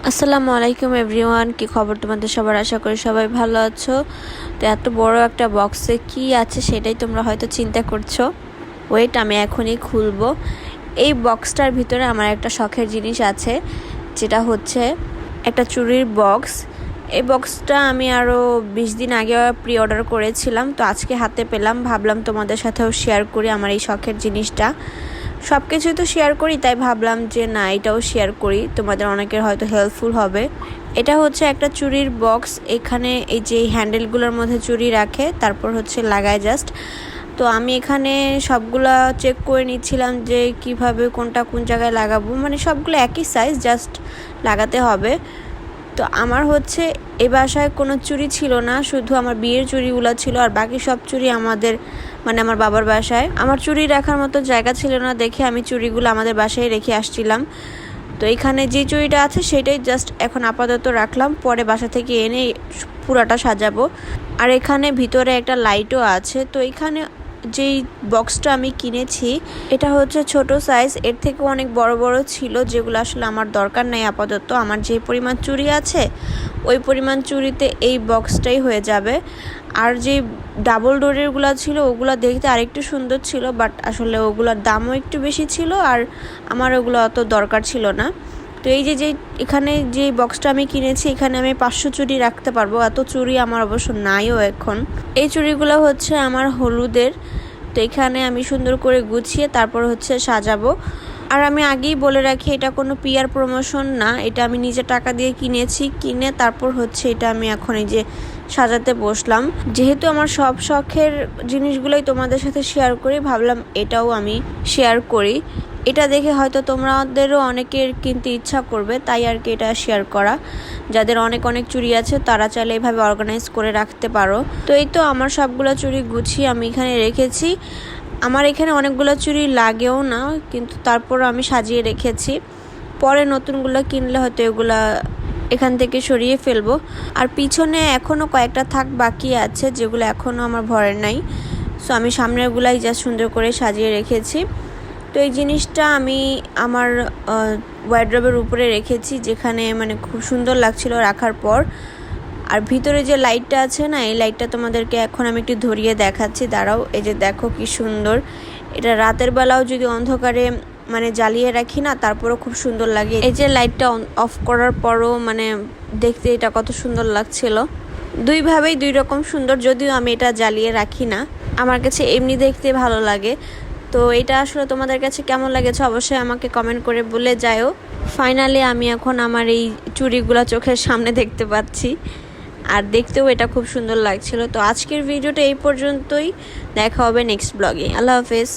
আসসালামু আলাইকুম এভরিওয়ান, কি খবর তোমাদের সবার? আশা করি সবাই ভালো আছো। তো এত বড় একটা বক্সে কি আছে সেটাই তোমরা হয়তো চিন্তা করছো। ওয়েট, আমি এখনই খুলবো। এই বক্সটার ভিতরে আমার একটা শখের জিনিস আছে, যেটা হচ্ছে একটা চুড়ির বক্স। এই বক্সটা আমি আরও 20 দিন আগে প্রি অর্ডার করেছিলাম, তো আজকে হাতে পেলাম। ভাবলাম তোমাদের সাথেও শেয়ার করি আমার এই শখের জিনিসটা। সব কিছুই তো শেয়ার করি, তাই ভাবলাম যে না, এটাও শেয়ার করি, তোমাদের অনেকের হয়তো হেল্পফুল হবে। এটা হচ্ছে একটা চুড়ির বক্স। এখানে এই যে হ্যান্ডেলগুলোর মধ্যে চুড়ি রাখে, তারপর হচ্ছে লাগায় জাস্ট। তো আমি এখানে সবগুলা চেক করে নিচ্ছিলাম যে কিভাবে কোনটা কোন জায়গায় লাগাবো, মানে সবগুলো একই সাইজ, জাস্ট লাগাতে হবে। তো আমার হচ্ছে এই বাসায় কোনো চুড়ি ছিল না, শুধু আমার বিয়ের চুড়িগুলো ছিল, আর বাকি সব চুড়ি আমাদের মানে আমার বাবার বাসায়। আমার চুড়ি রাখার মতো জায়গা ছিল না দেখে আমি চুড়িগুলো আমাদের বাসায় রেখে আসছিলাম। তো এখানে যে চুড়িটা আছে সেটাই জাস্ট এখন আপাতত রাখলাম, পরে বাসা থেকে এনে পুরাটা সাজাবো। আর এখানে ভিতরে একটা লাইটও আছে। তো এখানে যেই বক্সটা আমি কিনেছি এটা হচ্ছে ছোট সাইজ, এর থেকে অনেক বড় বড় ছিল, যেগুলো আসলে আমার দরকার নাই আপাতত। আমার যে পরিমাণ চুড়ি আছে ওই পরিমাণ চুড়িতে এই বক্সটাই হয়ে যাবে। আর যে ডাবল ডোরেরগুলো ছিল ওগুলো দেখতে আরেকটু সুন্দর ছিল, বাট আসলে ওগুলোর দামও একটু বেশি ছিল, আর আমার ওগুলো অত দরকার ছিল না। তো এই যে এখানে যে বক্সটা আমি কিনেছি, এখানে আমি 500 চুড়ি রাখতে পারবো। এত চুড়ি আমার অবশ্য নাইও এখন। এই চুড়িগুলো হচ্ছে আমার হলুদের। তো এখানে আমি সুন্দর করে গুছিয়ে তারপর হচ্ছে সাজাবো। আর আমি আগেই বলে রাখি, এটা কোনো পিআর প্রমোশন না, এটা আমি নিজে টাকা দিয়ে কিনেছি। কিনে তারপর হচ্ছে এটা আমি এখন এই যে সাজাতে বসলাম। যেহেতু আমার সব শখের জিনিসগুলোই তোমাদের সাথে শেয়ার করি, ভাবলাম এটাও আমি শেয়ার করি। এটা দেখে হয়তো তোমাদেরও অনেকের কিনতে ইচ্ছা করবে, তাই আর কি এটা শেয়ার করা। যাদের অনেক অনেক চুড়ি আছে তারা চাইলে এইভাবে অর্গানাইজ করে রাখতে পারো। তো এই তো আমার সবগুলো চুড়ি গুছিয়ে আমি এখানে রেখেছি। আমার এখানে অনেকগুলো চুড়ি লাগেও না, কিন্তু তারপর আমি সাজিয়ে রেখেছি। পরে নতুনগুলো কিনলে হয়তো এগুলা এখান থেকে সরিয়ে ফেলবো। আর পিছনে এখনও কয়েকটা থাক বাকি আছে, যেগুলো এখনও আমার ভরের নাই। সো আমি সামনেরগুলাই জাস্ট সুন্দর করে সাজিয়ে রেখেছি। তো এই জিনিসটা আমি আমার ওয়ার্ড্রবের উপরে রেখেছি, যেখানে মানে খুব সুন্দর লাগছিল রাখার পর। আর ভিতরে যে লাইটটা আছে না, এই লাইটটা তোমাদেরকে এখন আমি একটু ধরিয়ে দেখাচ্ছি, দাঁড়াও। এই যে দেখো কি সুন্দর। এটা রাতের বেলাও যদি অন্ধকারে মানে জ্বালিয়ে রাখি না, তারপরও খুব সুন্দর লাগে। এই যে লাইটটা অফ করার পরও মানে দেখতে এটা কত সুন্দর লাগছিল। দুইভাবেই দুই রকম সুন্দর, যদিও আমি এটা জ্বালিয়ে রাখি না, আমার কাছে এমনি দেখতে ভালো লাগে। তো এটা আসলে তোমাদের কাছে কেমন লাগেছে অবশ্যই আমাকে কমেন্ট করে বলে যাও। ফাইনালি আমি এখন আমার এই চুড়িগুলো চোখের সামনে দেখতে পাচ্ছি, আর দেখতেও এটা খুব সুন্দর লাগছিল। তো আজকের ভিডিওটা এই পর্যন্তই, দেখা হবে নেক্সট ব্লগে। আল্লাহ হাফেজ।